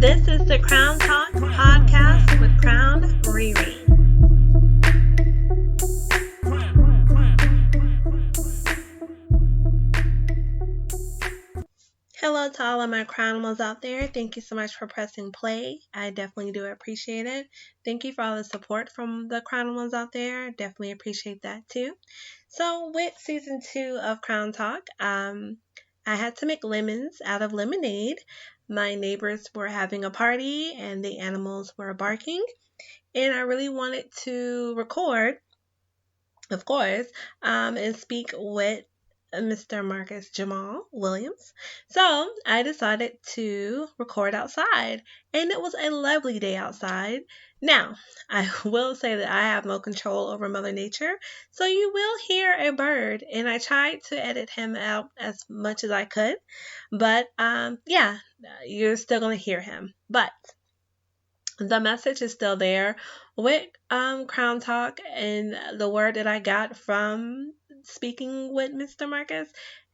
This is the Crown Talk podcast with Crown Riri. Hello to all of my Crownimals out there. Thank you so much for pressing play. I definitely do appreciate it. Thank you for all the support from the Crownimals out there. Definitely appreciate that too. So with season 2 of Crown Talk, I had to make lemons out of lemonade. My neighbors were having a party and the animals were barking, and I really wanted to record, of course, and speak with Mr. Marcus Jamal Williams. So I decided to record outside, and it was a lovely day outside. Now, I will say that I have no control over Mother Nature, so you will hear a bird, and I tried to edit him out as much as I could, but yeah, you're still going to hear him. But the message is still there with Crown Talk, and the word that I got from speaking with Mr. Marcus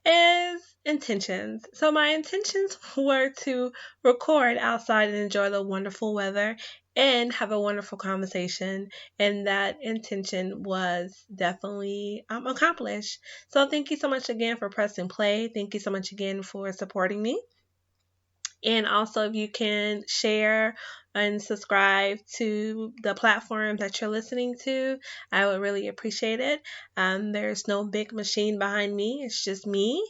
is intentions. So my intentions were to record outside and enjoy the wonderful weather and have a wonderful conversation, and that intention was definitely accomplished. So thank you so much again for pressing play. Thank you so much again for supporting me. And also, if you can share and subscribe to the platform that you're listening to, I would really appreciate it. There's no big machine behind me. It's just me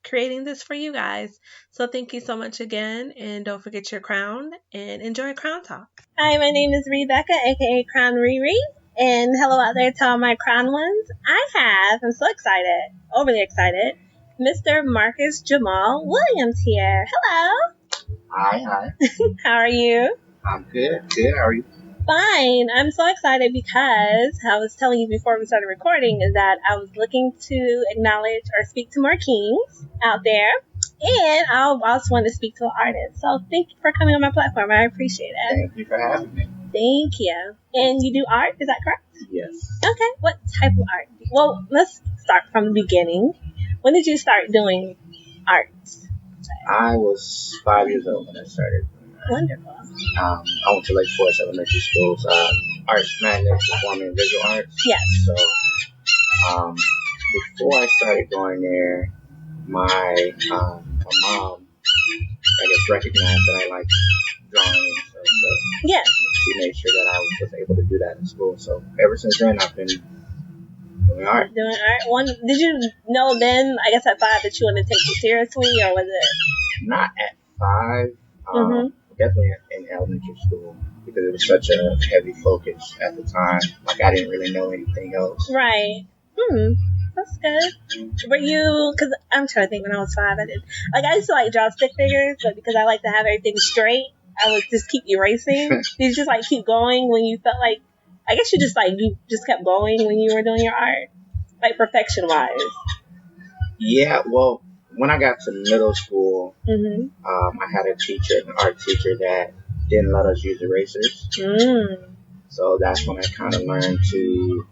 creating this for you guys. So thank you so much again. And don't forget your crown and enjoy Crown Talk. Hi, my name is Rebecca, aka Crown Riri. And hello out there to all my crown ones. I'm so excited, overly excited. Mr. Marcus Jamal Williams here. Hello. Hi. How are you? I'm good. How are you? Fine. I'm so excited because I was telling you before we started recording is that I was looking to acknowledge or speak to more kings out there. And I also wanted to speak to an artist. So thank you for coming on my platform. I appreciate it. Thank you for having me. Thank you. And you do art, is that correct? Yes. Okay. What type of art? Well, let's start from the beginning. When did you start doing art? I was 5 years old when I started. Wonderful. I went to Lake Forest Elementary School's Arts Magnets, Performing and Visual Arts. Yes. So before I started going there, my mom, I guess, recognized that I liked drawing and stuff. So Yes. she made sure that I was able to do that in school. So ever since then, I've been doing art. Did you know then, I guess at 5, that you wanted to take it seriously, or was it? Not at 5. Definitely in elementary school, because it was such a heavy focus at the time. Like, I didn't really know anything else. Right. That's good. Were you, because I'm trying to think, when I was 5, I used to draw stick figures, but because I like to have everything straight, I would just keep erasing. Did you just keep going when you felt like, I guess you just kept going when you were doing your art, perfection wise? Yeah, well, when I got to middle school, I had an art teacher that didn't let us use erasers. So that's when I kind of learned to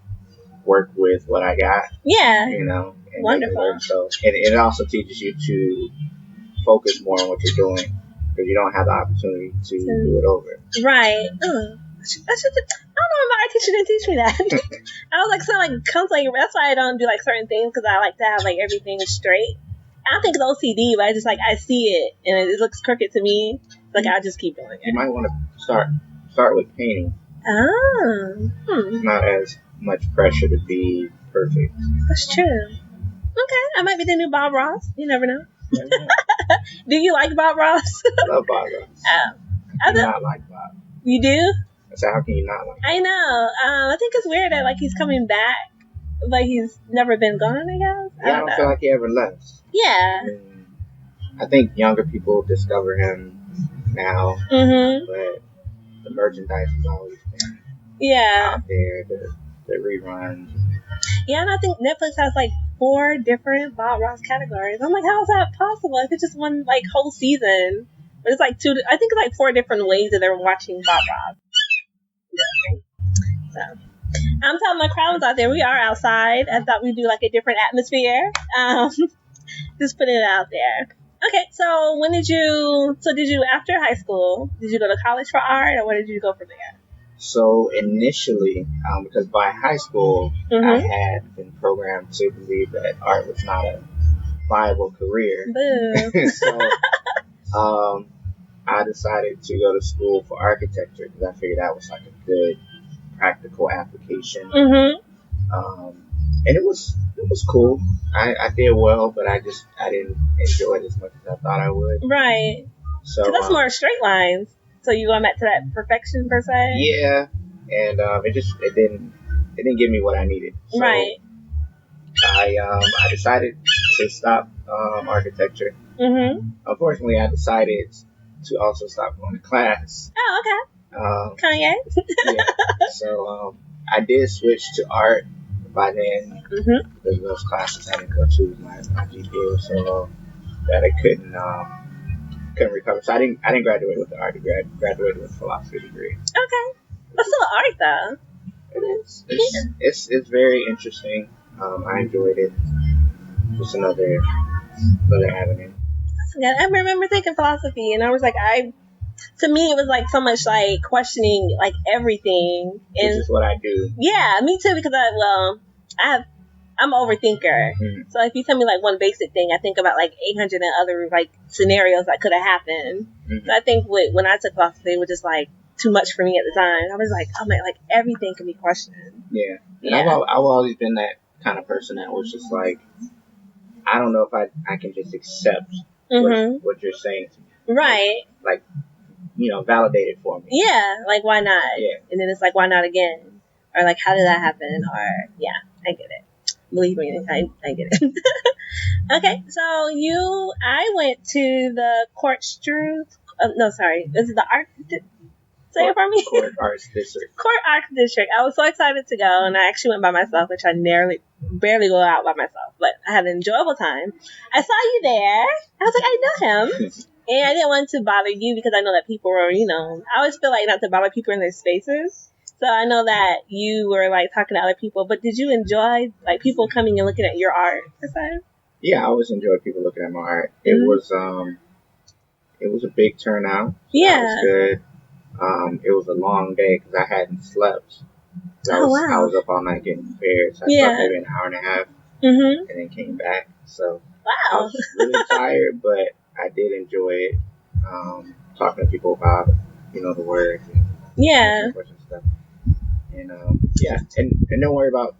work with what I got. Yeah. And wonderful. So it also teaches you to focus more on what you're doing, because you don't have the opportunity to do it over. Right. I don't know if my art teacher didn't teach me that. I was that's why I don't do certain things, because I like to have everything straight. I don't think it's OCD, but I just I see it and it looks crooked to me. I'll just keep doing it. You might want to start with painting. Oh. It's not as much pressure to be perfect. That's true. Okay, I might be the new Bob Ross. You never know. Do you like Bob Ross? I love Bob Ross. I do not like Bob. You do? So how can you not like Bob? I know. I think it's weird that he's coming back. He's never been gone, I guess. Yeah, I don't feel like he ever left. Yeah. I think younger people discover him now, but the merchandise has always been out there, the reruns. Yeah, and I think Netflix has 4 different Bob Ross categories. I'm how is that possible? If it's just one whole season, but it's 2. I think it's 4 different ways that they're watching Bob Ross. So. I'm telling my crowns out there, we are outside. I thought we'd do a different atmosphere. Just putting it out there. Okay, so did you, after high school, did you go to college for art, or where did you go from there? So initially, because by high school, I had been programmed to believe that art was not a viable career. Boo. So I decided to go to school for architecture because I figured that was like a good practical application. And it was cool. I did well, but I didn't enjoy it as much as I thought I would. Right. So that's more straight lines. So you going back to that perfection per se? Yeah, and it didn't give me what I needed. So right. I decided to stop architecture. Unfortunately, I decided to also stop going to class. Oh, okay. Kanye. Yeah. So I did switch to art by then because of those classes I didn't go to. My GPA was so low that I couldn't recover. So I didn't graduate with the art degree. I graduated with a philosophy degree. Okay, that's still art though. It is. It's very interesting. I enjoyed it. Just another avenue. Yeah, I remember taking philosophy, and I was like, to me, it was like so much like questioning like everything. And which is what I do. Yeah, me too, because I'm an overthinker. So if you tell me like one basic thing, I think about like 800 and other like scenarios that could have happened. So I think when I took philosophy, it was just like too much for me at the time. I was like, oh my, like everything can be questioned. Yeah. And I've always been that kind of person that was just like, I don't know if I can just accept what you're saying to me. Right. Like, validate it for me. Yeah. Like, why not? Yeah. And then it's like, why not again? Or like, how did that happen? Or, yeah, I get it. Believe me, I get it. Okay, so I went to the This is the art. Say it for me. Court Arts District. Court Arts District. I was so excited to go, and I actually went by myself, which I barely go out by myself, but I had an enjoyable time. I saw you there. I was like, I know him. And I didn't want to bother you because I know that people were, I always feel like not to bother people in their spaces. So I know that you were like talking to other people, but did you enjoy like people coming and looking at your art? Yeah, I always enjoyed people looking at my art. It was a big turnout. So yeah, that was good. It was a long day because I hadn't slept. I was up all night getting prepared. So I slept maybe an hour and a half, and then came back. So I was really tired, but I did enjoy it. Talking to people about the words and stuff. And and don't worry about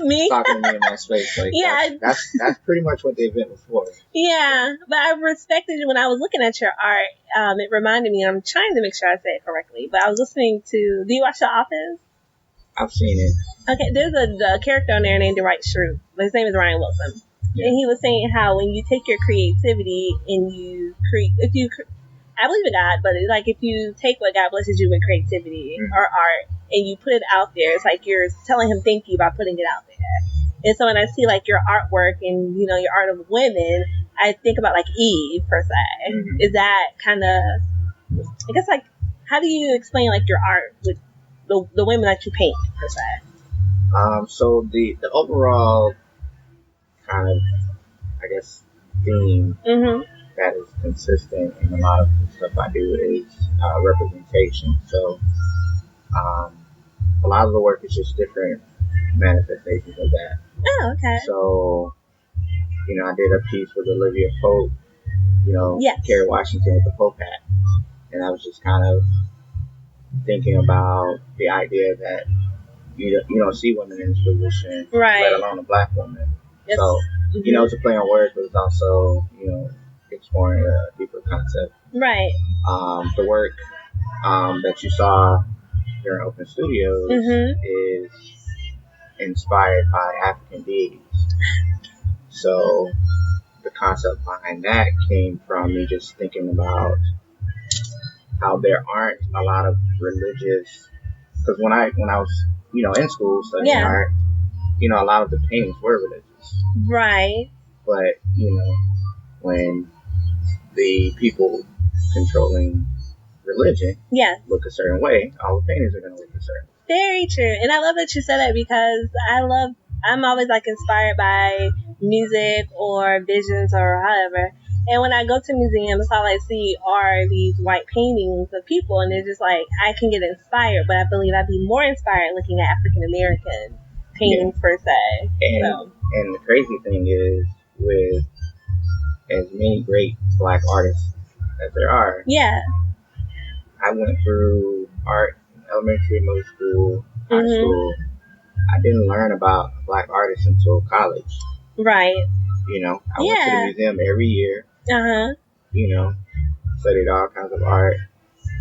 me talking to me in my space. Like that's pretty much what the event was for. Yeah, but I respected it when I was looking at your art. It reminded me, and I'm trying to make sure I say it correctly, but I was listening to. Do you watch The Office? I've seen it. Okay, there's a character on there named Dwight Schrute. His name is Ryan Wilson, and he was saying how when you take your creativity and you create, I believe in God, but it's like if you take what God blesses you with creativity or art and you put it out there, it's like you're telling him thank you by putting it out there. And so when I see like your artwork and your art of women, I think about like Eve per se. Is that kind of, I guess, like, how do you explain like your art with the women that you paint per se? So the overall kind of, I guess, theme that is consistent in a lot of the stuff I do is representation. So a lot of the work is just different manifestations of that. Oh, okay. So, I did a piece with Olivia Pope, Kerry Washington with the Pope hat. And I was just kind of thinking about the idea that you don't see women in this position, let alone a black woman. Yes. So, it's a play on words, but it's also, exploring a deeper concept. Right. The work that you saw during Open Studios is inspired by African deities. So the concept behind that came from me just thinking about how there aren't a lot of religious. Because when I was in school studying art, a lot of the paintings were religious. Right. But when the people controlling religion look a certain way, all the paintings are going to look a certain way. Very true. And I love that you said that because I'm always like inspired by music or visions or however. And when I go to museums, all I see are these white paintings of people, and it's just like I can get inspired, but I believe I'd be more inspired looking at African American paintings per se. And the crazy thing is, with as many great black artists as there are, I went through art in elementary, middle school, high school. I didn't learn about black artists until college. Right. You know, I went to the museum every year. You know, studied all kinds of art.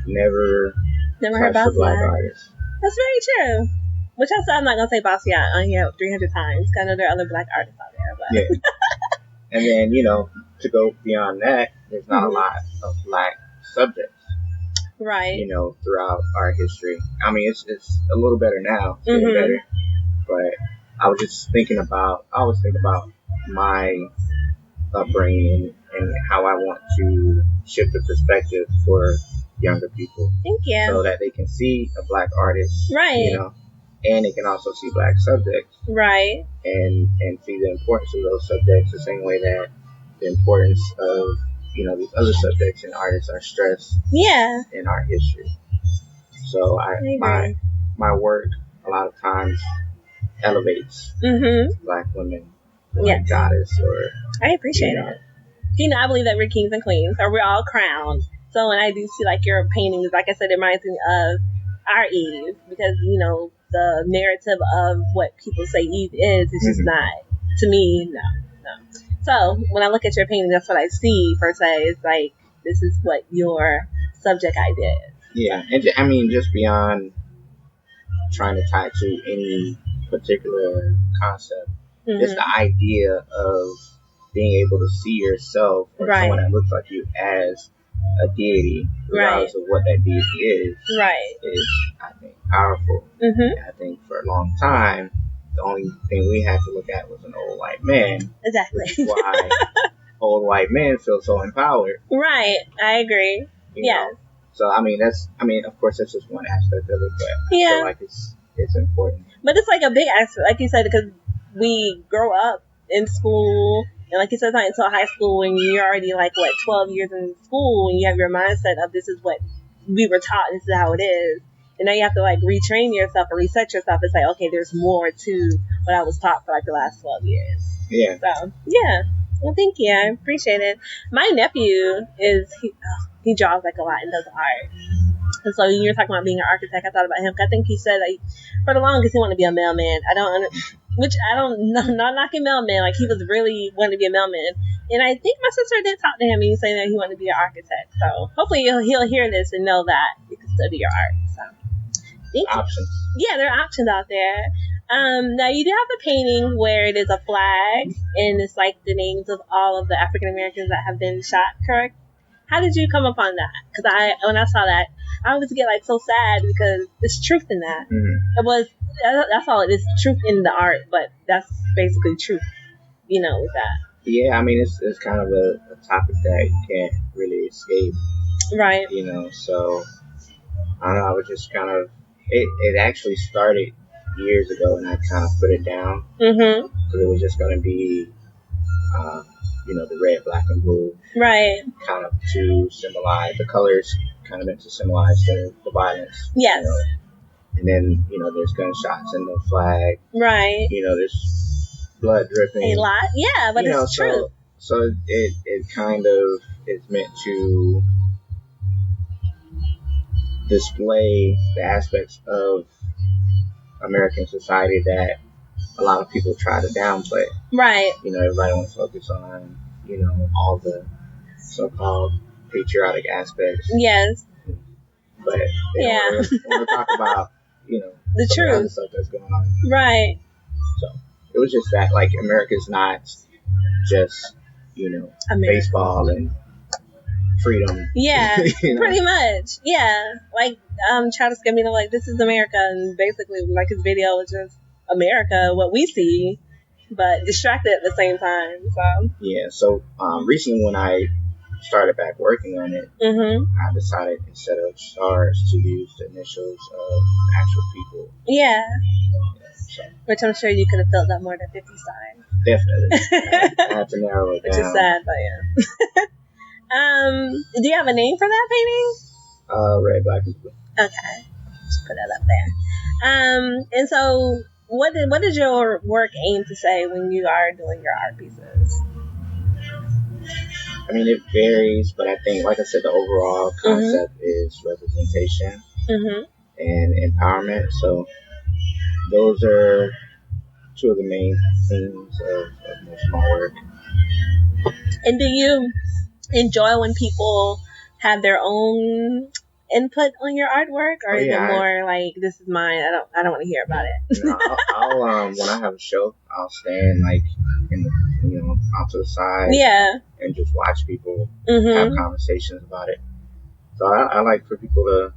Never heard about a black artist. That's very true. Which I'm not gonna say Basquiat on here 300 times. Cause I know there are other black artists out there, but And then, you know, to go beyond that, there's not a lot of black subjects. Right. You know, throughout art history. I mean, it's a little better now. It's getting better. But I was just thinking about my upbringing and how I want to shift the perspective for younger people. Thank you. So that they can see a black artist. Right. You know, and they can also see black subjects. Right. And see the importance of those subjects the same way that the importance of, you know, these other subjects and artists are stressed in art history. So my work a lot of times elevates black women, like goddess, or I appreciate it. You know, I believe that we're kings and queens, or we're all crowned. So when I do see like your paintings, like I said, it reminds me of our Eve, because you know the narrative of what people say Eve is just not, to me, no. So when I look at your painting, that's what I see per se. It's like, this is what your subject idea is. Yeah, and I mean, just beyond trying to tie to any particular concept, just the idea of being able to see yourself or someone that looks like you as a deity, regardless of what that deity is, is, I think, powerful. I think for a long time, the only thing we had to look at was an old white man. Exactly. Which is why old white men feel so empowered. Right. I agree. You know? So, of course, that's just one aspect of it, but I feel like it's important. But it's like a big aspect, like you said, because we grow up in school, and like you said, not until high school, when you're already like, 12 years in school, and you have your mindset of this is what we were taught, this is how it is. And now you have to like retrain yourself or reset yourself and say, okay, there's more to what I was taught for like the last 12 years. Yeah. So, yeah. Well, thank you. I appreciate it. My nephew he draws like a lot and does art. And so when you were talking about being an architect, I thought about him. I think he said like for the longest he wanted to be a mailman. Not knocking mailman. Like he was really wanting to be a mailman. And I think my sister did talk to him and he said that he wanted to be an architect. So hopefully he'll hear this and know that you can study your art. So. Options. Yeah, there are options out there. Now you do have a painting where it is a flag and it's like the names of all of the African Americans that have been shot, correct? How did you come upon that? Because when I saw that, I always get like so sad because there's truth in that. That's all it is, truth in the art, but that's basically truth, you know, with that. Yeah, I mean, it's kind of a topic that you can't really escape. Right. You know, so I don't know, I was just kind of, it actually started years ago and I kind of put it down because it was just going to be, you know, the red, black, and blue. Right. Kind of to symbolize, the colors kind of meant to symbolize the violence. Yes. You know? And then, you know, there's gunshots in the flag. Right. You know, there's blood dripping. A lot. Yeah, but it's true. So it kind of is meant to display the aspects of American society that a lot of people try to downplay. Right. You know, everybody wants to focus on, you know, all the so-called patriotic aspects. Yes. But they don't really want to talk about, you know, the truth, other stuff that's going on. Right. So it was just that, like, America's not just, you know, baseball and freedom. Yeah, you know? Pretty much. Yeah. Like, Childish Gambino, like, this is America, and basically, like, his video was just America, what we see, but distracted at the same time. So yeah. So recently, when I started back working on it, I decided instead of stars to use the initials of actual people. Yeah. So. Which I'm sure you could have filled out more than 50 stars. Definitely. I had to narrow it down. Which is sad, but yeah. Do you have a name for that painting? Red, black, and blue. Okay. Just put that up there. And so what does your work aim to say when you are doing your art pieces? I mean, it varies, but I think, like I said, the overall concept is representation and empowerment. So those are two of the main themes of most of my work. And do you enjoy when people have their own input on your artwork, or is it more like, this is mine, I don't want to hear about it? No, I'll when I have a show, I'll stand like in the off to the side, and just watch people have conversations about it. So I like for people to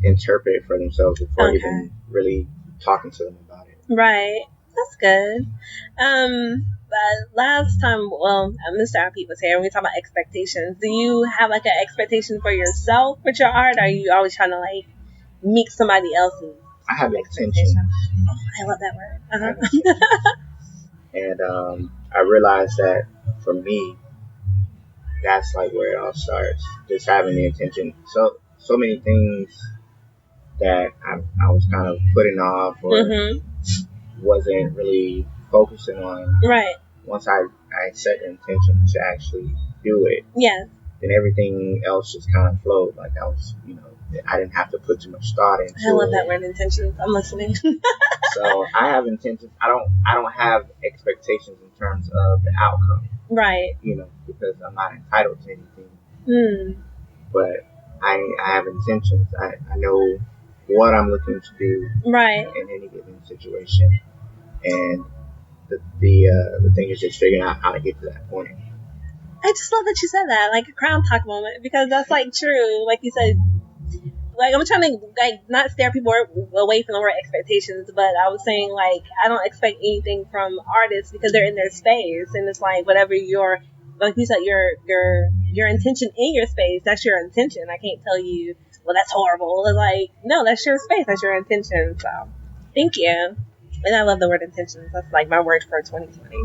interpret it for themselves before even really talking to them about it. Right, that's good. But last time, Mr. RP was here, and we talked about expectations. Do you have like an expectation for yourself with your art, or are you always trying to like meet somebody else's? I have expectations. Oh, I love that word. And I realized that for me, that's like where it all starts. Just having the intention. So many things that I was kind of putting off or wasn't really focusing on. Right. Once I set the intention to actually do it, then everything else just kind of flowed. Like I was, I didn't have to put too much thought into it. I love that word, intentions. I'm listening. So I have intentions. I don't have expectations in terms of the outcome. Right. Because I'm not entitled to anything. But I have intentions. I know what I'm looking to do in any given situation. And the thing is just figuring out how to get to that point. I just love that you said that, like a crown talk moment, because that's like true. Like you said, like I'm trying to like not stare people away from the word expectations, but I was saying like I don't expect anything from artists because they're in their space, and it's like whatever your, like you said, your intention in your space, that's your intention. I can't tell you, well, that's horrible. It's like, no, that's your space, that's your intention. So thank you. And I love the word intentions. That's like my word for 2020.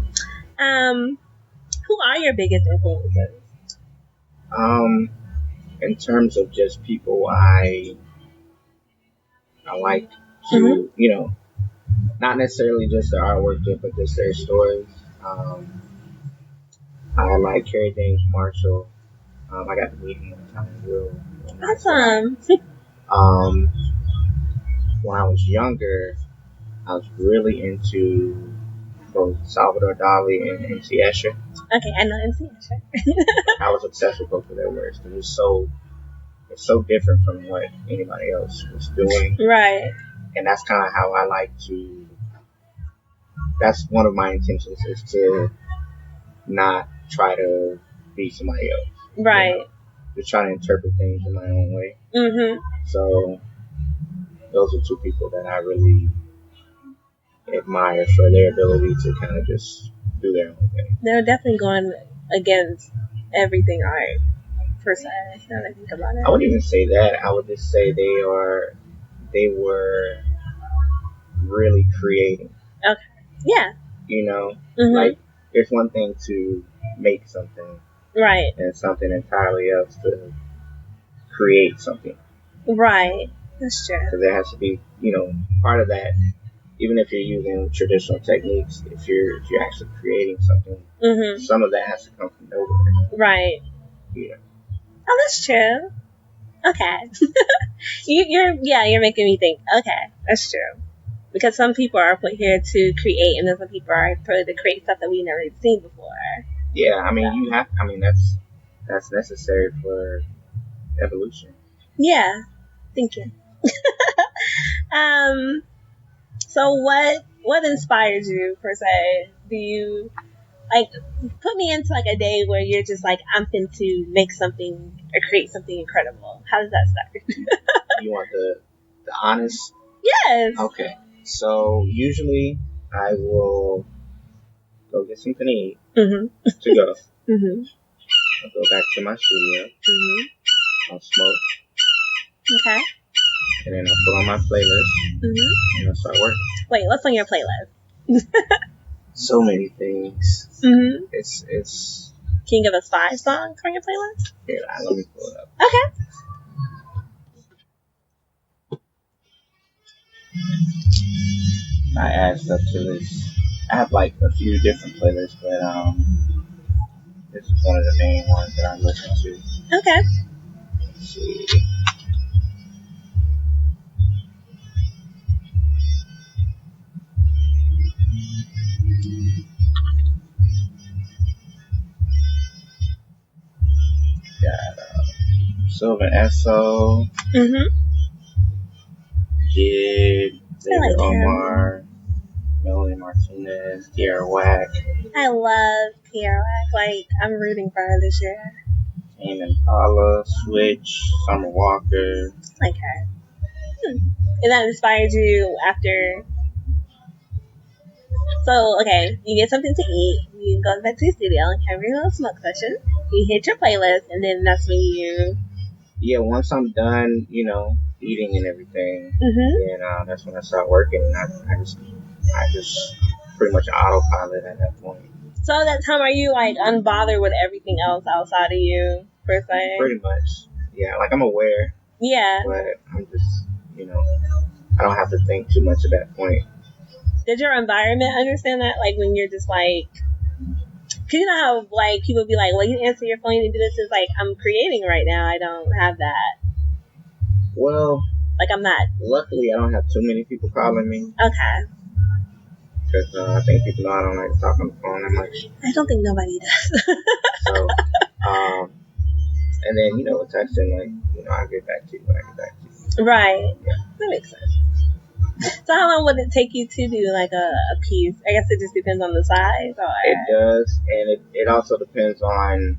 Who are your biggest influences? In terms of just people I like to, not necessarily just their artwork, but just their stories. I like Carrie James Marshall. I got to meet him one time. Real awesome. When I was younger, I was really into both Salvador Dali and MC Escher. Okay, I know MC Escher. I was obsessed with both of their works because it's so different from what anybody else was doing. Right. And that's kind of how I like to. That's one of my intentions, is to not try to be somebody else. Right. Just try to interpret things in my own way. So those are two people that I really admire for their ability to kind of just do their own thing. They're definitely going against everything art, per se. Now that I think about it, I wouldn't even say that. I would just say they were really creating. Okay. Yeah. Like it's one thing to make something, right, and something entirely else to create something. Right. That's true. Because there has to be, part of that. Even if you're using traditional techniques, if you're actually creating something, some of that has to come from nowhere. Right. Yeah. Oh, that's true. Okay. You're making me think. Okay, that's true. Because some people are put here to create, and then some people are put to create stuff that we've never seen before. Yeah, I mean, that's necessary for evolution. Yeah. Thank you. So what inspires you, per se? Do you like put me into like a day where you're just like, I'm fin to make something or create something incredible? How does that start? You want the honest? Yes. Okay. So usually I will go get something to eat to go. I'll go back to my studio. I'll smoke. Okay. And then I'll put on my playlist. And I'll start working. Wait, what's on your playlist? So many things. Mm-hmm. It's. Can you give us 5 songs from your playlist? Yeah, let me pull it up. Okay. I add stuff to this. I have like a few different playlists, but this is one of the main ones that I listen to. Okay. Let's see. Got Sylvan Esso, Jid, David Omar, Melanie Martinez, Tierra Whack. I love Tierra Whack. Like, I'm rooting for her this year. Tame Impala, Switch, Summer Walker. Like her. And that inspired you after. So, okay, you get something to eat, you go back to the studio and have your little smoke session, you hit your playlist, and then that's when you... Yeah, once I'm done, eating and everything, then that's when I start working, and I just pretty much autopilot at that point. So at that time, are you, like, unbothered with everything else outside of you, per se? Pretty much. Yeah, like, I'm aware. Yeah. But I'm just, I don't have to think too much at that point. Did your environment understand that? Like, when you're just, like... Because you know how, like, people be like, well, you answer your phone and do this. It's like, I'm creating right now. I don't have that. Well... Like, I'm not... Luckily, I don't have too many people calling me. Okay. Because I think people know I don't like to talk on the phone that much. I don't think nobody does. So, and then, with texting, like, I'll get back to you when I get back to you. Right. Yeah. That makes sense. So how long would it take you to do, like, a piece? I guess it just depends on the size? Or... It does, and it also depends on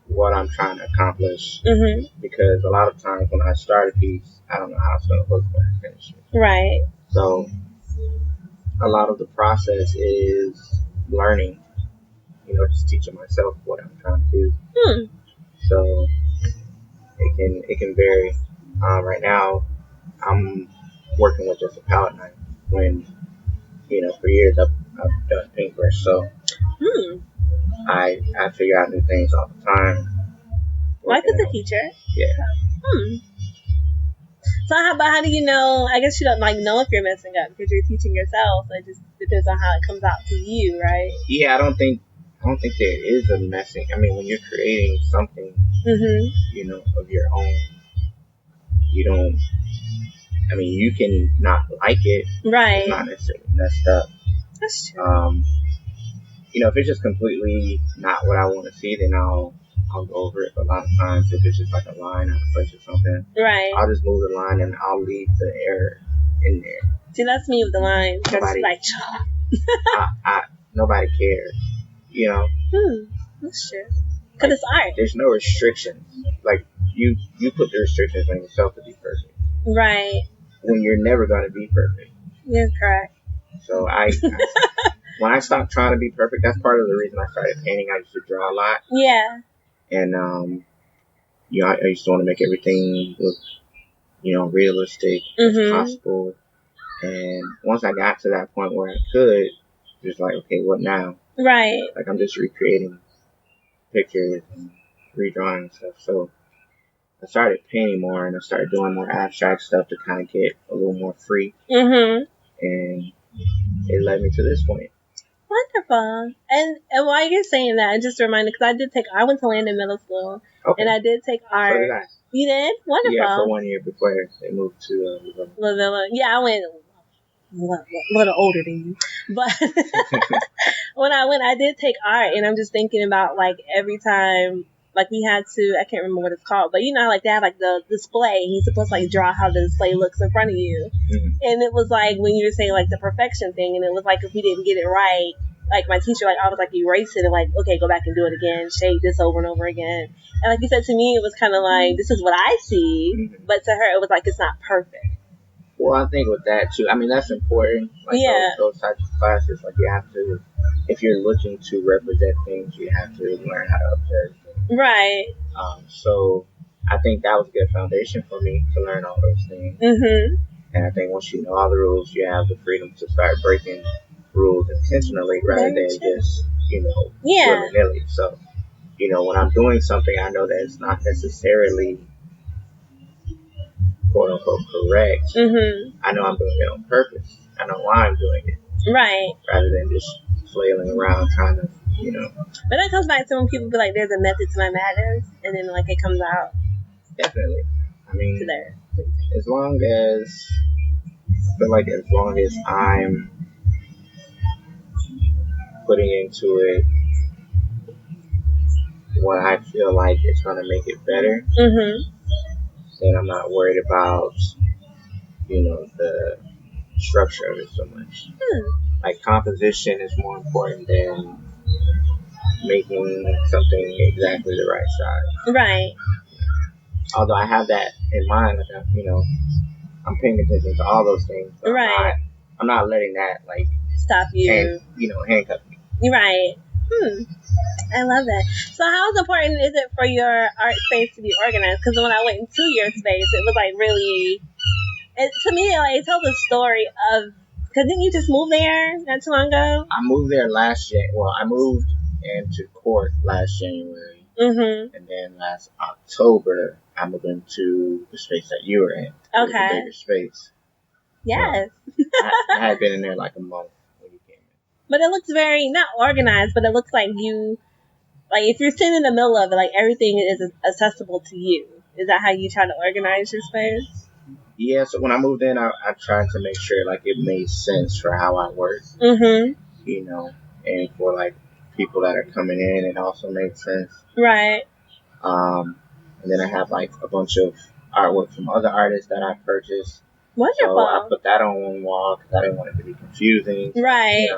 what I'm trying to accomplish. Because a lot of times when I start a piece, I don't know how it's going to look when I finish it. Right. So, a lot of the process is learning, just teaching myself what I'm trying to do. So, it can vary. Right now, I'm working with just a palette knife when, for years I've done paintbrush. So, I figure out new things all the time. Like as a teacher? Yeah. So how do you know? I guess you don't know if you're messing up because you're teaching yourself. So it just depends on how it comes out to you, right? Yeah, I don't think there is a messing. I mean, when you're creating something, of your own, you don't. I mean, you can not like it, right? It's not necessarily messed up. That's true. If it's just completely not what I want to see, then I'll go over it. But a lot of times, if it's just like a line out of place or something, right? I'll just move the line and I'll leave the error in there. See, that's me with the line. Nobody, like, nobody cares, That's true. Because it's art. There's no restrictions. Like, you put the restrictions on yourself to be perfect. Right. When you're never going to be perfect. You're correct. So when I stopped trying to be perfect, that's part of the reason I started painting. I used to draw a lot. Yeah. And, I used to want to make everything look, realistic as possible. And once I got to that point where I could, just like, okay, what now? Right. Like, I'm just recreating pictures and redrawing stuff. So I started painting more and I started doing more abstract stuff to kind of get a little more free. And it led me to this point. Wonderful. And while you're saying that, I just reminded, because I went to Landon Middle School, and I did take art. So did I. You did? Wonderful. Yeah, for 1 year before they moved to Lavilla. Yeah, I went a little older than you. But when I went, I did take art, and I'm just thinking about, like, every time, like, we had to, I can't remember what it's called, but like, they have, like, the display. He's supposed to, like, draw how the display looks in front of you. And it was, like, when you were saying, like, the perfection thing, and it was, like, if we didn't get it right, like, my teacher, like, I was, like, erase it and, like, okay, go back and do it again, shade this over and over again. And, like you said, to me, it was kind of like, this is what I see, but to her, it was, like, it's not perfect. Well, I think with that, too, I mean, that's important. Like, those types of classes, like, you have to, if you're looking to represent things, you have to learn how to observe things. Right. So, I think that was a good foundation for me to learn all those things. And I think once you know all the rules, you have the freedom to start breaking rules move intentionally rather than just, willy-nilly. So, when I'm doing something, I know that it's not necessarily quote unquote correct. I know I'm doing it on purpose. I know why I'm doing it. Right. Rather than just flailing around trying to, But that comes back to when people be like, there's a method to my madness, and then like it comes out. Definitely. I mean, as long as I'm putting into it what I feel like it's going to make it better, then I'm not worried about, the structure of it so much. Like, composition is more important than making something exactly the right size. Right. Although I have that in mind, like, I'm paying attention to all those things. But right. I'm not letting that, like, stop you. Handcuff me. Right. I love that. So how important is it for your art space to be organized? Because when I went into your space, it was like really, to me, it tells a story of, because didn't you just move there not too long ago? I moved there I moved into court last January. And then last October, I moved into the space that you were in. Okay. The bigger space. Yes. I had been in there like a month when you came in. But it looks very, not organized, but it looks like you, like if you're sitting in the middle of it, like everything is accessible to you. Is that how you try to organize your space? Yeah, so when I moved in, I tried to make sure like it made sense for how I work. And for like people that are coming in, it also makes sense. Right. And then I have like a bunch of artwork from other artists that I purchased. Wonderful. So I put that on one wall because I didn't want it to be confusing. Right.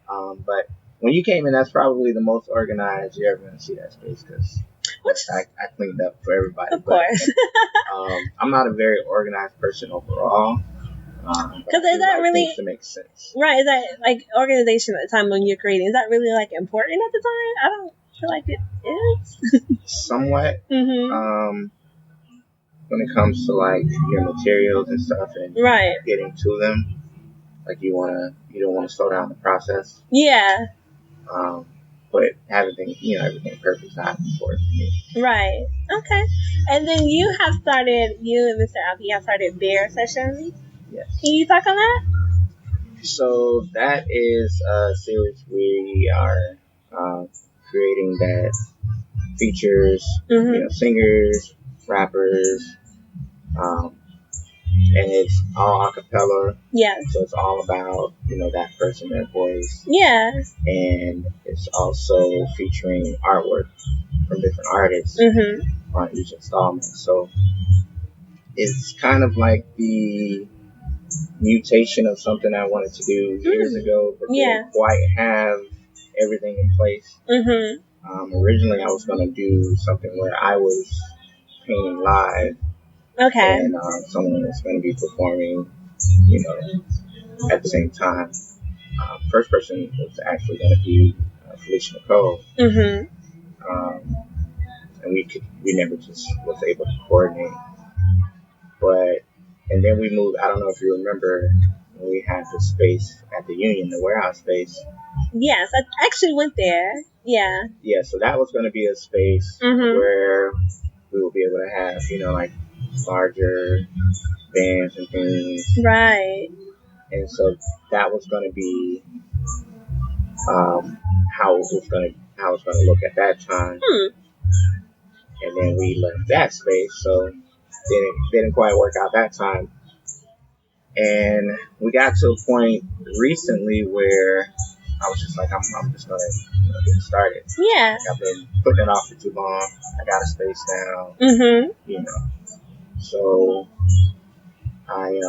But when you came in, that's probably the most organized you're ever going to see that space because I cleaned up for everybody. Of course. I'm not a very organized person overall. Because is that really to make sense? Right? Is that like organization at the time when you're creating? Is that really like important at the time? I don't feel like it is. Somewhat. When it comes to like your materials and stuff and getting to them, like you don't want to slow down the process. Yeah. But everything perfect is not important to me. Right. Okay. And then you and Mr. Alfie have started Bear Sessions. Yes. Can you talk on that? So that is a series we are creating that features singers, rappers, and it's all a cappella. Yeah. So it's all about that person, their voice. Yeah. And it's also featuring artwork from different artists on each installment. So it's kind of like the mutation of something I wanted to do years ago, but didn't quite have everything in place. Originally, I was going to do something where I was painting live. Okay. And someone was going to be performing, at the same time. First person was actually going to be Felicia Nicole. And we never just was able to coordinate. And then we moved. I don't know if you remember when we had the space at the Union, the warehouse space. Yes, I actually went there. Yeah. Yeah, so that was going to be a space where we would be able to have, like larger bands and things. Right. And so that was going to be how it was going to look at that time. And then we left that space, so it didn't quite work out that time. And we got to a point recently where I was just like, I'm just going to get started. Yeah. I've been putting it off for too long. I got a space now. So I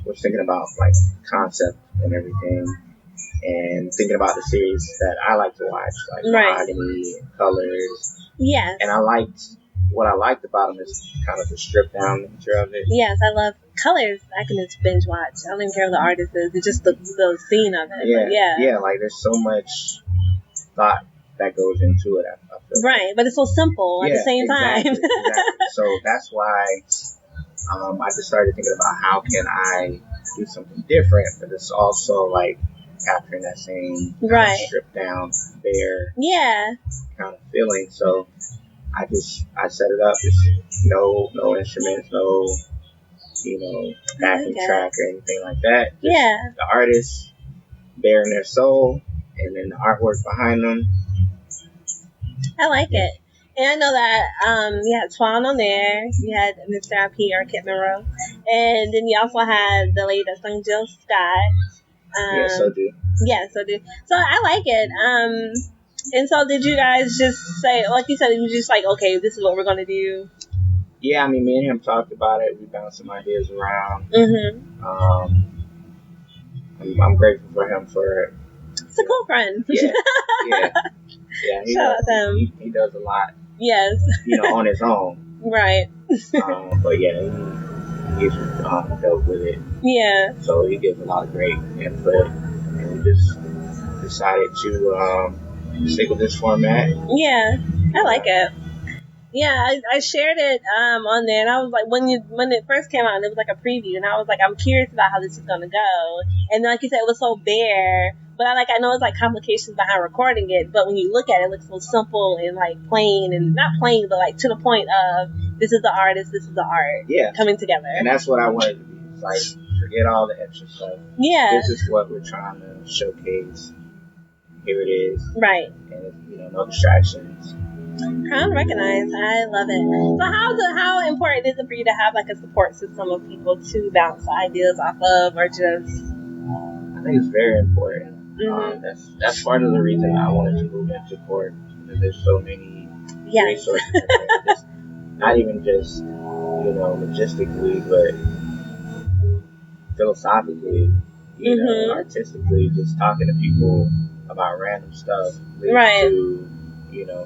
was thinking about like concept and everything, and thinking about the series that I like to watch, like Mahogany and Colors. Yes. And what I liked about them is kind of the stripped down nature of it. Yes, I love Colors. I can just binge watch. I don't even care who the artist is. It's just the scene of it. Yeah, like there's so much thought that goes into it. I feel right, but it's so simple at the same time. Exactly. So that's why I just started thinking about how can I do something different, but it's also like capturing that same right, stripped down, bare yeah, kind of feeling. So I set it up. Just no instruments, no backing track or anything like that. Just the artist bearing their soul, and then the artwork behind them. I like it. And I know that you had Twan on there, you had Mr. IP or Kit Monroe, and then you also had the lady that sung Jill Scott. So do. Yeah, so do. So I like it. And so did you guys just say, like you said, you just like, okay, this is what we're gonna do? Yeah, I mean, me and him talked about it. We bounced some ideas around. I'm grateful for him for it. It's a cool friend. Yeah. Shout out to him. He does a lot. Yes. On his own. Right. But yeah, he's dope with it. Yeah. So he gives a lot of great input, and we just decided to stick with this format. Yeah, I like it. Yeah, I shared it on there, and I was like, when it first came out, and it was like a preview, and I was like, I'm curious about how this is gonna go. And like you said, it was so bare, but I know it's like complications behind recording it, but when you look at it, it looks so simple and like plain, and not plain, but like to the point of this is the artist, this is the art, coming together. And that's what I wanted to be. It's like, forget all the extra stuff. Yeah, this is what we're trying to showcase. Here it is. Right. And no distractions. Crown recognized. I love it. So how important is it for you to have like a support system of people to bounce ideas off of, or just? I think it's very important. That's part of the reason I wanted to move into court, because there's so many resources. Just, not even just logistically, but philosophically, artistically, just talking to people about random stuff leads to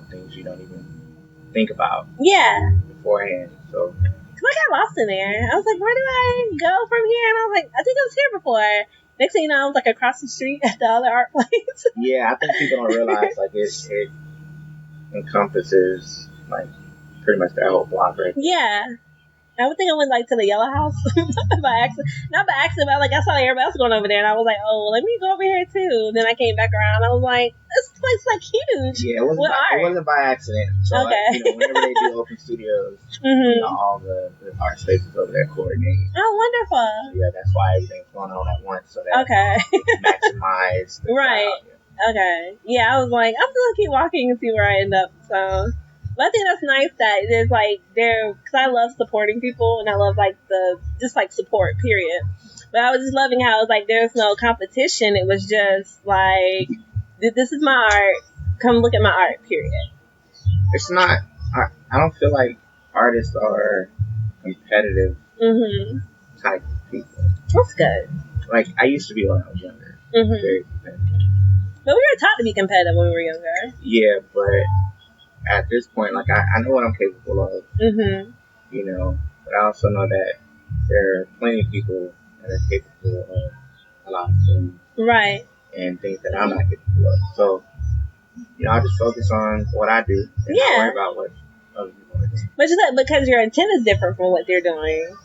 things you don't even think about beforehand. So I got lost in there. I was like, where do I go from here? And I was like, I think I was here before. Next thing you know, I was like across the street at the other art place. Yeah, I think people don't realize like it encompasses like pretty much that whole block, right? Yeah. I would think I went like to the Yellow House by accident. Not by accident, but like I saw everybody else going over there, and I was like, "Oh, let me go over here too." Then I came back around. I was like, "This place is like huge." Yeah, it wasn't by accident. So okay. Whenever they do open studios, all the art spaces over there coordinate. Oh, wonderful. So, yeah, that's why everything's going on at once, so that maximize. Right. Okay. Yeah, I was like, I'm gonna keep walking and see where I end up. So. But I think that's nice that it is like because I love supporting people, and I love like just support, period. But I was just loving how it was like there's no competition. It was just like, this is my art. Come look at my art, period. It's not. I don't feel like artists are competitive type of people. That's good. Like I used to be when I was younger. Very competitive. But we were taught to be competitive when we were younger. Yeah, but at this point, like I know what I'm capable of, but I also know that there are plenty of people that are capable of a lot of things, right? And things that I'm not capable of. So, I just focus on what I do and not worry about what other people are doing. But just because your intent is different from what they're doing,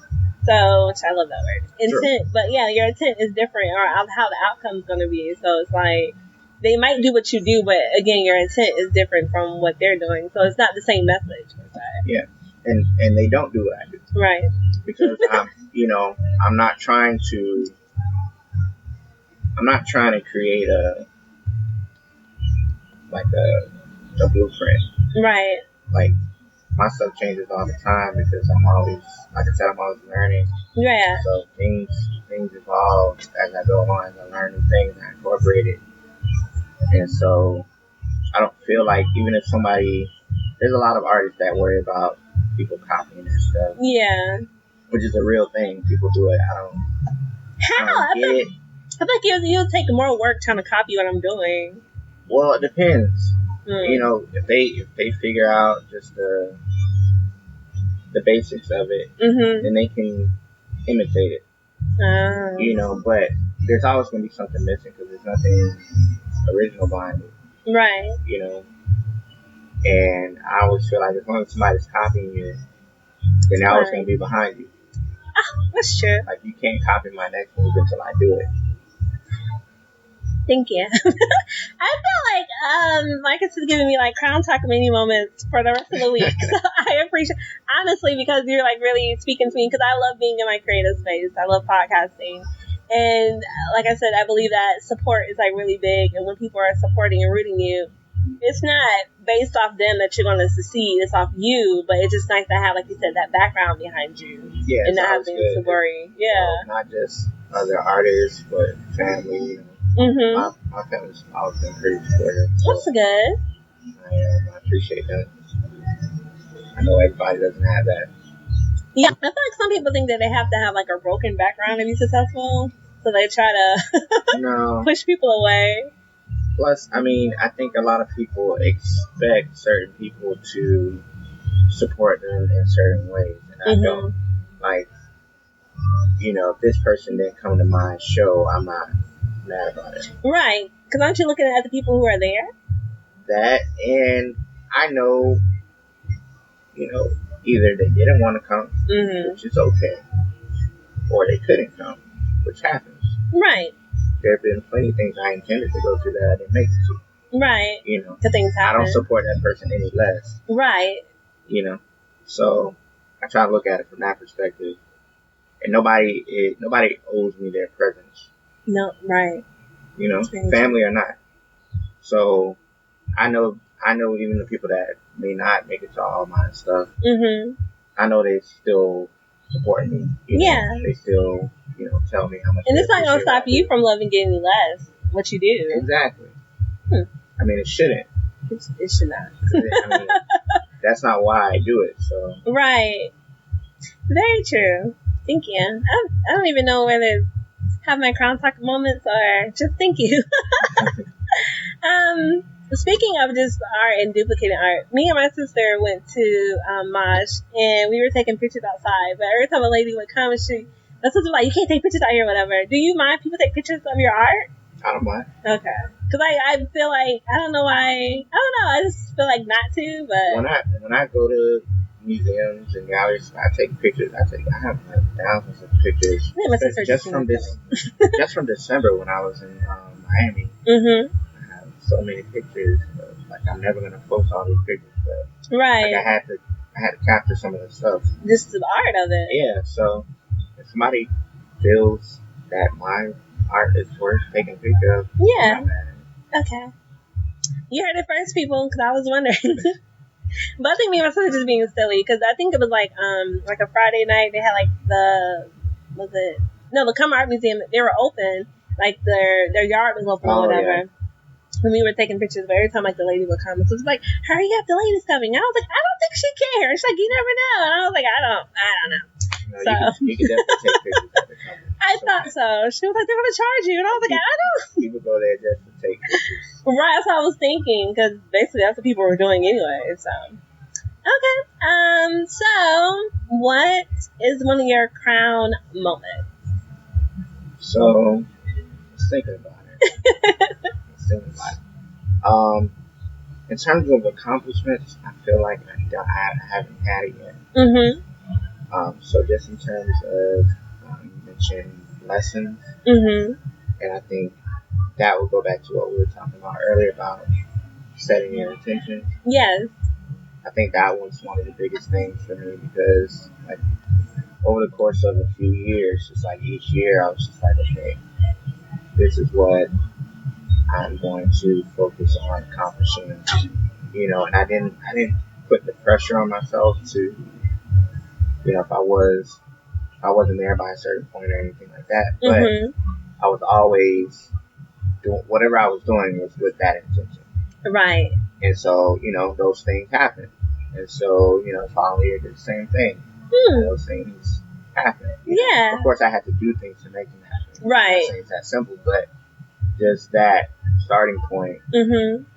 so which I love that word, intent. Sure. But yeah, your intent is different, or how the outcome's going to be. So it's like. They might do what you do, but again, your intent is different from what they're doing, so it's not the same message. Yeah, and they don't do what I do, right? Because I'm not trying to create a blueprint, right? Like my stuff changes all the time because I'm always, like I said, I'm always learning. Yeah. So things evolve as I go on. I learn new things and I incorporate it. And so I don't feel like even if there's a lot of artists that worry about people copying their stuff. Yeah. Which is a real thing. People do it. I don't get it. I think you'll take more work trying to copy what I'm doing. Well, it depends. If they figure out just the basics of it, then they can imitate it. But there's always going to be something missing because there's nothing original behind it. Right. And I always feel like as long as somebody's copying you, then they're always going to be behind you. Oh, that's true. Like you can't copy my next move until I do it. Thank you. I feel like Marcus is giving me like crown talk mini moments for the rest of the week. So I appreciate, honestly, because you're like really speaking to me, because I love being in my creative space. I love podcasting. And like I said, I believe that support is like really big. And when people are supporting and rooting you, it's not based off them that you're going to succeed. It's off you. But it's just nice to have, like you said, that background behind you. Yeah, and not having to worry. Yeah. Not just other artists, but family. My family's always been pretty supportive. So that's good. I appreciate that. I know everybody doesn't have that. Yeah, I feel like some people think that they have to have like a broken background to be successful, so they try to push people away. Plus, I mean, I think a lot of people expect certain people to support them in certain ways, and I don't. Like, if this person didn't come to my show, I'm not mad about it. Right, because aren't you looking at the people who are there? That, and I know, either they didn't want to come, which is okay, or they couldn't come, which happens. Right. There have been plenty of things I intended to go to that I didn't make it to. Right. The things happen. I don't support that person any less. Right. So I try to look at it from that perspective. And nobody owes me their presence. No, right. Family or not. So I know even the people that may not make it to all my stuff. I know they still support me. They still, tell me how much. And it's not gonna stop you from loving any less what you do. Exactly. I mean, it shouldn't. It should not. I mean, that's not why I do it. So. Right. Very true. Thank you. I don't even know whether to have my crown talk moments or just thank you. Speaking of just art and duplicating art, me and my sister went to Mosh, and we were taking pictures outside. But every time a lady would come, my sister was like, "You can't take pictures out here, whatever." Do you mind people take pictures of your art? I don't mind. Okay. Because I feel like, I don't know why, I don't know, I just feel like not to, but. When I go to museums and galleries, I take pictures. I have like thousands of pictures. Just from December when I was in Miami. I have so many pictures. Like, I'm never gonna post all these pictures, but right. Like, I had to capture some of the stuff. Just the art of it. Yeah. So if somebody feels that my art is worth taking a picture of, yeah. Okay. You heard it first, people, because I was wondering. But I think me and my sister just being silly, because I think it was like a Friday night. They had like the Come Art Museum. They were open, like their yard was open or whatever. Yeah. And we were taking pictures, but every time like the lady would come, so it was like, "Hurry up, the lady's coming." And I was like, "I don't think she cares." She's like, "You never know." And I was like, "I don't know." No, so you can definitely take pictures at the company. I thought so. She was like, "They're gonna charge you," and I was like, "I don't." People go there just to take pictures. Right, that's what I was thinking, because basically that's what people were doing anyway. So, okay. So what is one of your crown moments? So, let's think about it. In terms of accomplishments, I feel like I haven't had it yet. So just in terms of you mentioned lessons, and I think that will go back to what we were talking about earlier about setting your intentions. Yes. I think that was one of the biggest things for me, because like over the course of a few years, just like each year, I was just like, okay, this is what I'm going to focus on accomplishing, and I didn't put the pressure on myself to, if I wasn't there by a certain point or anything like that, but I was always doing whatever I was doing was with that intention. Right. And so, those things happen. And so, following year did the same thing. Those things happen. Yeah. Of course, I had to do things to make them happen. Right. I'm not saying it's that simple, but just that starting point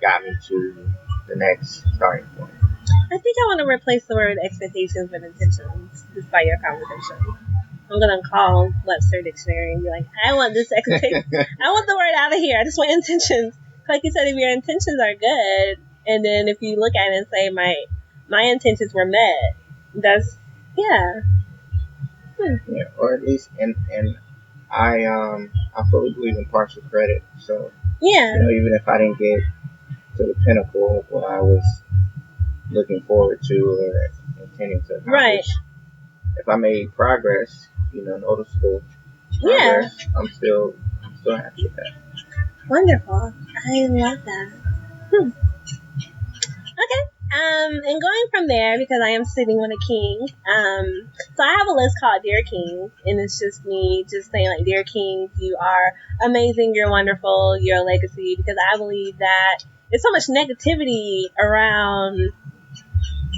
got me to the next starting point. I think I want to replace the word expectations with intentions, despite your conversation. I'm going to call Webster Dictionary and be like, I want this expectation. I want the word out of here. I just want intentions. Like you said, if your intentions are good, and then if you look at it and say, my intentions were met, that's, yeah. Yeah, or at least, and I fully believe in partial credit. So Yeah. even if I didn't get to the pinnacle of what I was looking forward to or intending to accomplish, right, if I made progress, noticeable progress, yeah, I'm still happy with that. Wonderful. I love that. Okay. And going from there, because I am sitting with a king, so I have a list called Dear Kings, and it's just me just saying, like, Dear Kings, you are amazing, you're wonderful, you're a legacy, because I believe that there's so much negativity around,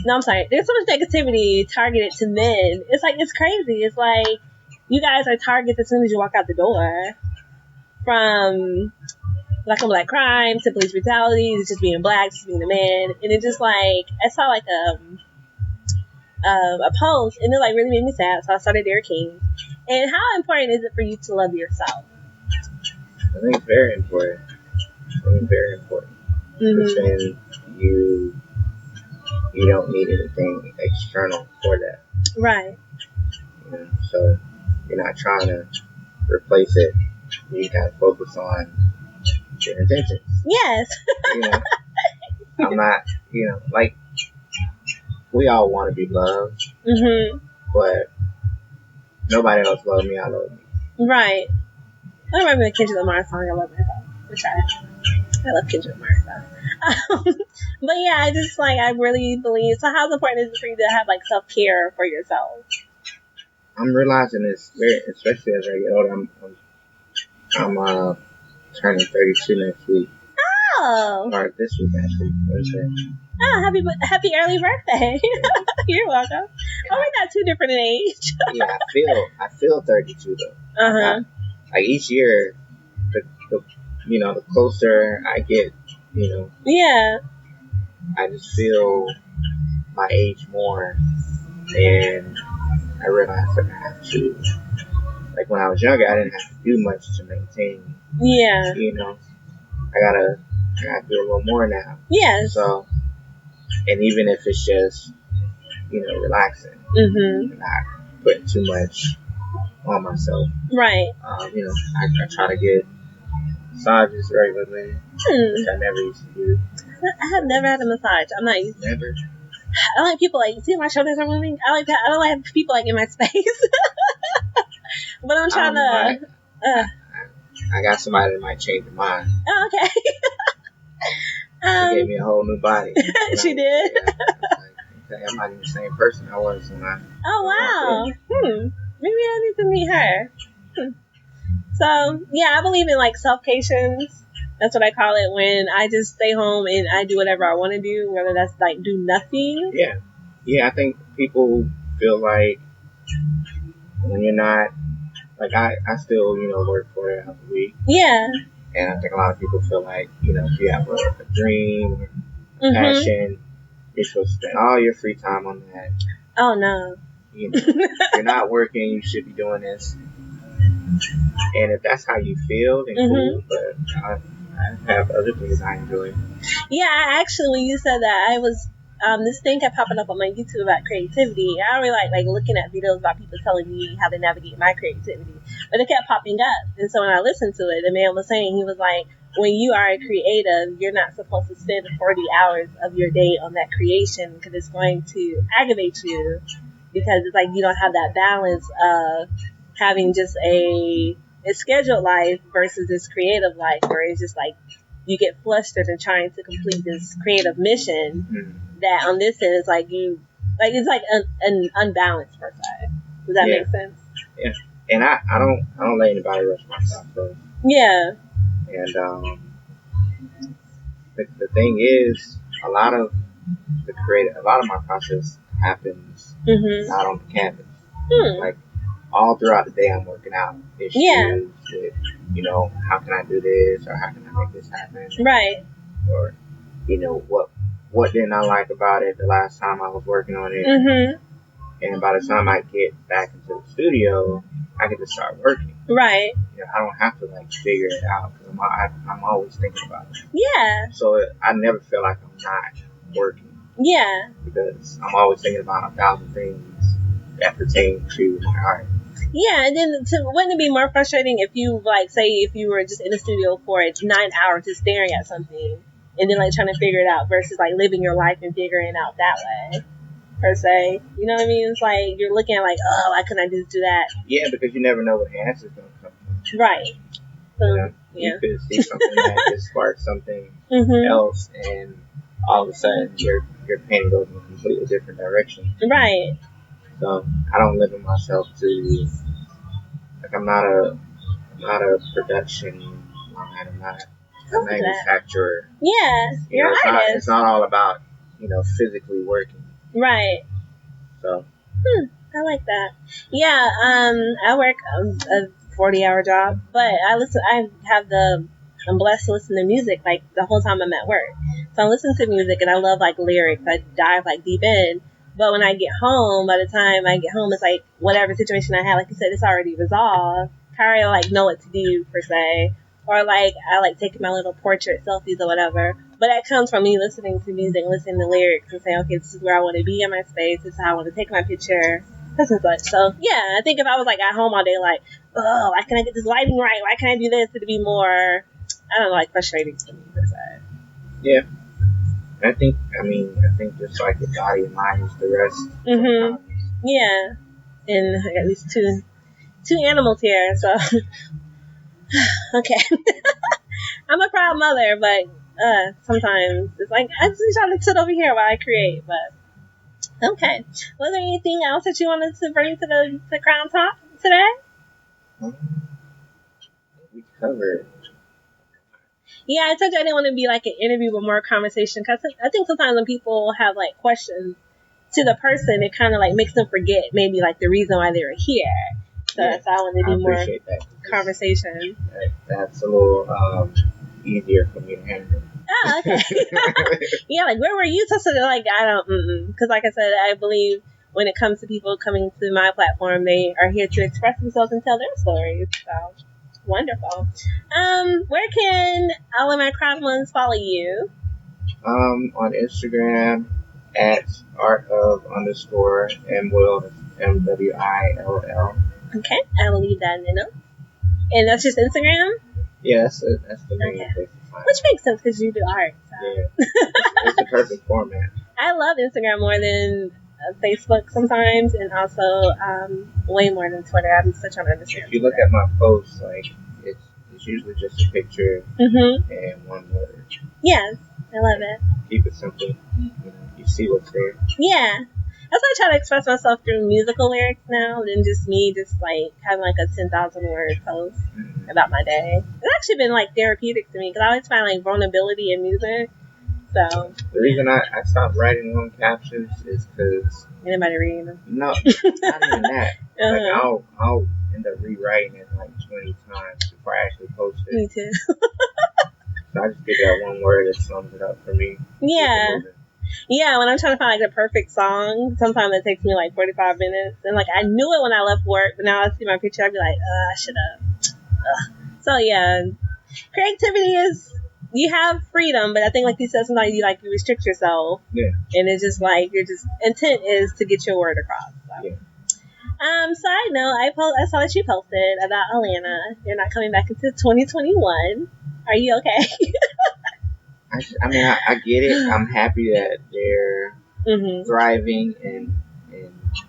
no, I'm sorry, there's so much negativity targeted to men. It's like, it's crazy. It's like, you guys are targets as soon as you walk out the door, from black on black crime to police brutality, to just being black, just being a man. And it just like, I saw like a post, and it like really made me sad. So I started Dear King. And how important is it for you to love yourself? I think it's very important. Very important. Mm-hmm. Then you don't need anything external for that. Right. So you're not trying to replace it. You gotta focus on your intentions. Yes. I'm not, like, we all want to be loved, mm-hmm, but nobody else loves me. I love me. Right. I remember the Kendrick Lamar song, I love myself. Which I love Kendrick Lamar stuff. But yeah, I really believe. So how important is it for you to have like self-care for yourself? I'm realizing this especially as I get older. I'm turning 32 next week. Oh. Or this week, actually. Thursday. Oh, happy early birthday. You're welcome. Oh, we're not too different in age. Yeah, I feel 32 though. Uh-huh. Like each year, the closer I get, Yeah. I just feel my age more, and I realize that I have to, like when I was younger, I didn't have to do much to maintain. Yeah. I gotta do a little more now. Yeah. So, and even if it's just, relaxing, mm-hmm, not putting too much on myself. Right. I try to get massages regularly, which I never used to do. I have never had a massage. I'm not used to it. Never. I like people like, see my shoulders are moving. I don't like people like in my space. But I'm trying to. I got somebody that might change your mind. Oh, okay. She gave me a whole new body. She did. Yeah, okay, I'm not even the same person I was when I. Oh wow. Maybe I need to meet her. So yeah, I believe in like self-patience. That's what I call it, when I just stay home and I do whatever I want to do, whether that's like do nothing. Yeah. I think people feel like when you're not, like I still work 4 hours a week. Yeah. And I think a lot of people feel like if you have a dream or mm-hmm, passion, you're supposed to spend all your free time on that. Oh no. You're not working, you should be doing this. And if that's how you feel, then mm-hmm, cool. But I have other things I enjoy. Yeah, actually, when you said that, I was this thing kept popping up on my YouTube about creativity. I don't really like looking at videos about people telling me how to navigate my creativity, but it kept popping up. And so when I listened to it, the man was saying, he was like, when you are a creative, you're not supposed to spend 40 hours of your day on that creation, because it's going to aggravate you, because it's like you don't have that balance of having just a scheduled life versus this creative life, where it's just like you get flustered in trying to complete this creative mission. Mm-hmm. That on this end is like it's like an unbalanced per se. Does that make sense? Yeah. And I don't let anybody rush my process. Yeah. And the thing is, a lot of my process happens mm-hmm, out on the canvas. Like all throughout the day, I'm working out issues with, how can I do this, or how can I make this happen? Right. Or, what didn't I like about it the last time I was working on it? Mm-hmm. And by the time I get back into the studio, I can just start working. Right. I don't have to figure it out, because I'm always thinking about it. Yeah. So I never feel like I'm not working. Yeah. Because I'm always thinking about 1,000 things that pertain to my art. Yeah, and then wouldn't it be more frustrating if you, like, say if you were just in the studio for 9 hours just staring at something and then like trying to figure it out versus like living your life and figuring it out that way, per se. You know what I mean? It's like you're looking at like, oh, why couldn't I just do that? Yeah, because you never know what the answer's going to come from. Right. So, you could see something that could spark something else, and all of a sudden your painting goes in a completely different direction. Right. So I don't limit myself to, like, I'm not a production line. I'm not a manufacturer. Yeah, you're an artist. It's not all about physically working. Right. So. I like that. Yeah. I work a 40-hour job, but I'm blessed to listen to music like the whole time I'm at work. So I listen to music and I love like lyrics. I dive like deep in. But when I get home, by the time I get home, it's like whatever situation I had, like you said, it's already resolved. I already like know what to do per se. Or like I like taking my little portrait selfies or whatever. But that comes from me listening to music, listening to lyrics, and saying, okay, this is where I want to be in my space. This is how I want to take my picture. Such and such. So yeah, I think if I was like at home all day, like, oh, why can't I get this lighting right? Why can't I do this? It'd be more, I don't know, like frustrating to me per se. Yeah. I think just like your body and mind is the rest. Yeah. And I got at least two animals here, so okay. I'm a proud mother, but sometimes it's like I just try to sit over here while I create, but okay. Was there anything else that you wanted to bring to the Crown Talk today? We covered. Yeah, I told you I didn't want to be like an interview but more conversation, because I think sometimes when people have like questions to the person, it kind of like makes them forget maybe like the reason why they were here. So that's why I wanted to do more conversation. That's a little easier for me to handle. Oh, okay. Yeah, like where were you? So like I don't, because like I said, I believe when it comes to people coming to my platform, they are here to express themselves and tell their stories. So wonderful. Where can all of my crown ones follow you? On Instagram at art_of_MWill, MWILL. Okay, I will leave that in the notes. And that's just Instagram? Yeah, that's the main place to find. Which makes sense because you do art. So. Yeah, it's the perfect format. I love Instagram more than Facebook sometimes, and also way more than Twitter. I'm still trying to understand. If you look at my posts, like it's usually just a picture and one word. Yes, I love it. Keep it simple. You see what's there. Yeah. That's why I try to express myself through musical lyrics now than just me like having like a 10,000 word post about my day. It's actually been like therapeutic to me because I always find like vulnerability in music. So the reason I stopped writing long captions is because anybody reading them? No, not even that. Like I'll end up rewriting it like 20 times before I actually post it. Me too. So I just get that one word that sums it up for me. Yeah. Yeah, when I'm trying to find like the perfect song, sometimes it takes me like 45 minutes. And like I knew it when I left work, but now I see my picture, I'd be like, I should have. So yeah, creativity is, you have freedom, but I think like you said, sometimes you restrict yourself. Yeah. And it's just like intent is to get your word across. So. Yeah. Side note, I saw that you posted about Atlanta. You're not coming back into 2021. Are you okay? I mean, I get it. I'm happy that they're thriving and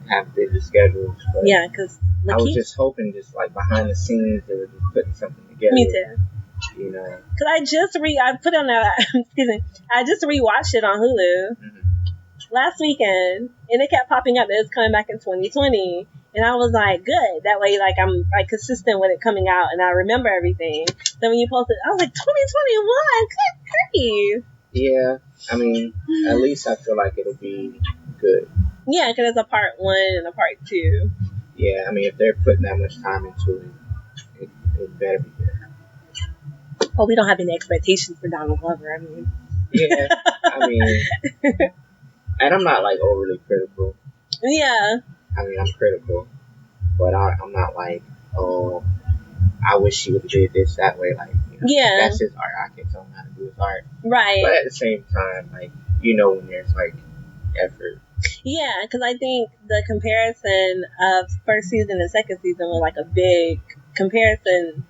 have busy schedules. But yeah, because I was just hoping, just like behind the scenes, they were just putting something together. Me too. You know, because I put on that. Excuse me. I just rewatched it on Hulu last weekend, and it kept popping up that it's coming back in 2020. And I was like, good. That way, like, I'm like consistent with it coming out, and I remember everything. So when you posted, I was like, 2021, good grief. Yeah, I mean, at least I feel like it'll be good. Yeah, because it's a part 1 and a part 2. Yeah, I mean, if they're putting that much time into it, it better be good. Well, we don't have any expectations for Donald Glover. I mean, yeah, I mean, and I'm not like overly critical. Yeah. I mean, I'm critical, but I'm not like, oh, I wish she would have did this that way. Like, yeah, that's his art. I can tell him how to do his art. Right. But at the same time, like, when there's like effort Yeah, because I think the comparison of first season and second season was like a big comparison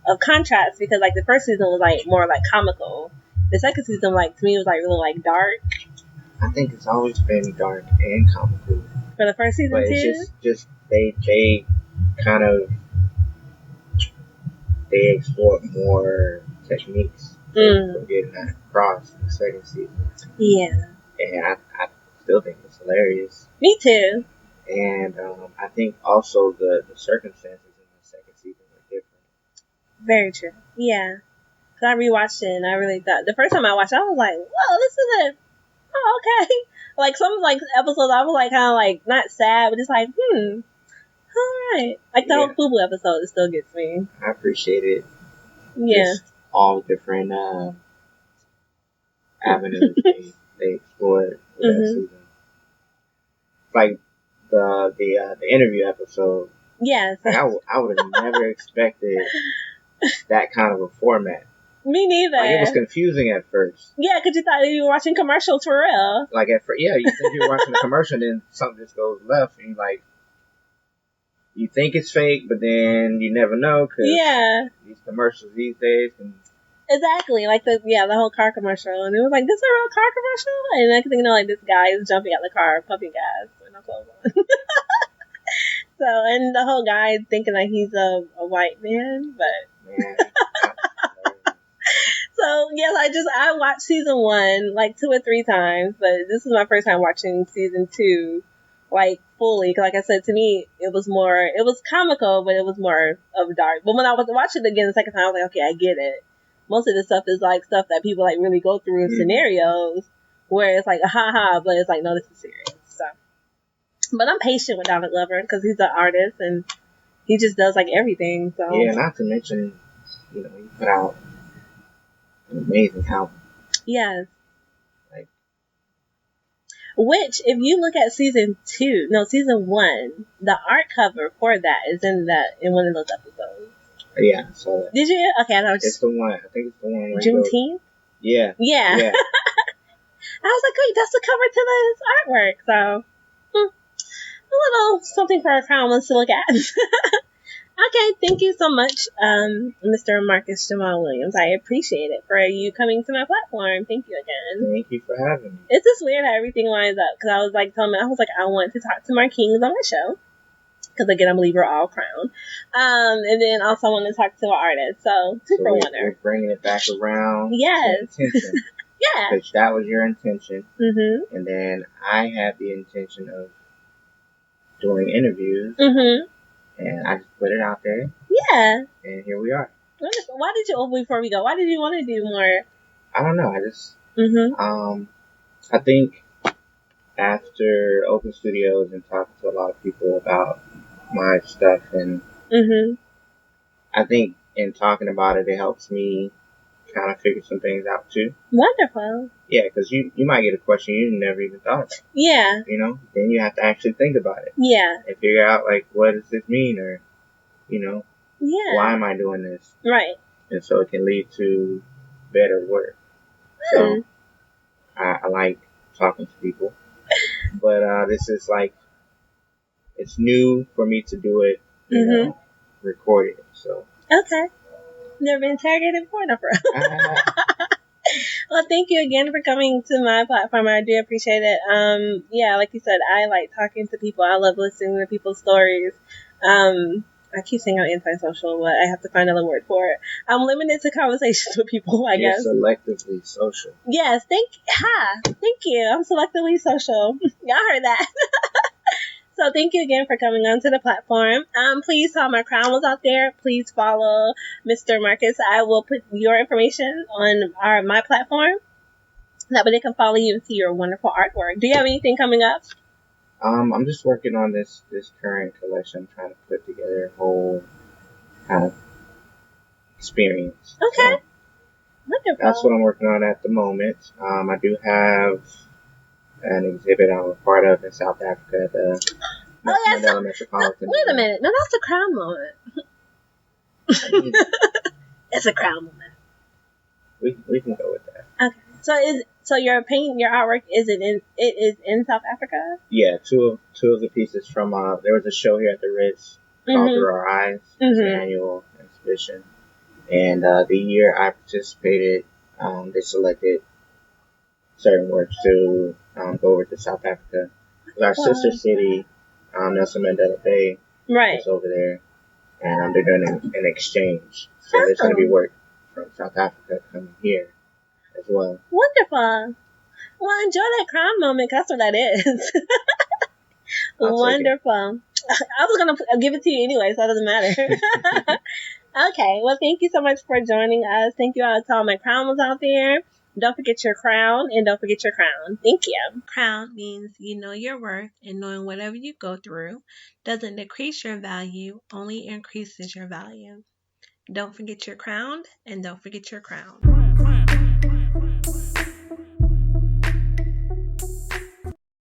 of contrast, because like the first season was like more like comical. The second season, like to me, was like really like dark. I think it's always been dark and comical. For the first season but too? It's just they kind of they explored more techniques for getting that across in the second season. Yeah. And I still think it's hilarious. Me too. And I think also the circumstances in the second season were different. Very true. Yeah. Cause I rewatched it and I really thought, the first time I watched it, I was like, whoa, this is it. Oh, okay. Like some like episodes, I was like kind of like not sad, but just like, alright. Like the whole FUBU episode, it still gets me. I appreciate it. Yeah. Just all the different avenues they explored with that season. Like the interview episode. Yes. Like I would have never expected that kind of a format. Me neither. Like it was confusing at first. Yeah, because you thought you were watching commercials for real. Like at first, yeah, you think you're watching a commercial, and then something just goes left, and you think it's fake, but then you never know because these commercials these days can. Exactly, like the whole car commercial, and it was like, this is a real car commercial, and next thing you know, like this guy is jumping out the car, pumping gas, with no clothes on. So, and the whole guy is thinking like he's a white man, but. Man. So yes, I watched season 1 like 2 or 3 times, but this is my first time watching season 2 like fully. Cause like I said, to me it was comical, but it was more of dark. But when I was watching it again the second time, I was like, okay, I get it. Most of the stuff is like stuff that people like really go through in scenarios where it's like ha, but it's like, no, this is serious. So, but I'm patient with Donald Glover because he's an artist and he just does like everything. So yeah, not to mention, he put out an amazing album. Yes. Which, if you look at season 1, the art cover for that is in one of those episodes. Yeah, I saw that. Did you? Okay, I thought it's the one. I think it's the one where Juneteenth. Yeah. I was like, wait, that's the cover to this artwork. So, a little something for our crown ones to look at. Okay, thank you so much, Mr. Marcus Jamal Williams. I appreciate it for you coming to my platform. Thank you again. Thank you for having me. It's just weird how everything lines up, because I was like I want to talk to my kings on my show, because again, I believe we're all crowned. And then also I want to talk to an artist. So for one. We're bringing it back around. Yes. Yeah. Because that was your intention. Mm-hmm. And then I had the intention of doing interviews. Mm-hmm. And I just put it out there. Yeah. And here we are. Why did you, before we go, why did you want to do more? I don't know. I just, I think after Open Studios and talking to a lot of people about my stuff, and I think in talking about it, it helps me kind of figure some things out too. Wonderful. Yeah, because you might get a question you never even thought about. Yeah. Then you have to actually think about it. Yeah. And figure out, like, what does this mean? Or, why am I doing this? Right. And so it can lead to better work. So I like talking to people. But this is like, it's new for me to do it, record it. So. Okay. Never been interrogated before, no, bro. Well, thank you again for coming to my platform. I do appreciate it. Yeah, like you said, I like talking to people. I love listening to people's stories. I keep saying I'm antisocial, but I have to find another word for it. I'm limited to conversations with people, I guess. You're selectively social. Yes, thank you. I'm selectively social. Y'all heard that. So thank you again for coming onto the platform. Please, all my crown was out there, please follow Mr. Marcus. I will put your information on my platform. That way they can follow you and see your wonderful artwork. Do you have anything coming up? I'm just working on this current collection, trying to put together a whole kind of experience. Okay. So wonderful. That's what I'm working on at the moment. I do have an exhibit I'm a part of in South Africa at the Metropolitan. Wait a minute. No, that's a crown moment. It's a crown moment. We can go with that. Okay. So your artwork is in South Africa? Yeah, two of the pieces from there was a show here at the Ritz called Through Our Eyes. It's an annual exhibition, and the year I participated, they selected certain works to go over to South Africa. Our sister city, Nelson Mandela Bay, is over there, and they're doing an exchange. So there's going to be work from South Africa coming here as well. Wonderful. Well, enjoy that crown moment. 'Cause that's what that is. Wonderful. I was going to give it to you anyway, so it doesn't matter. Okay. Well, thank you so much for joining us. Thank you all to all my crowners out there. Don't forget your crown and don't forget your crown. Thank you. Crown means you know your worth, and knowing whatever you go through doesn't decrease your value, only increases your value. Don't forget your crown and don't forget your crown.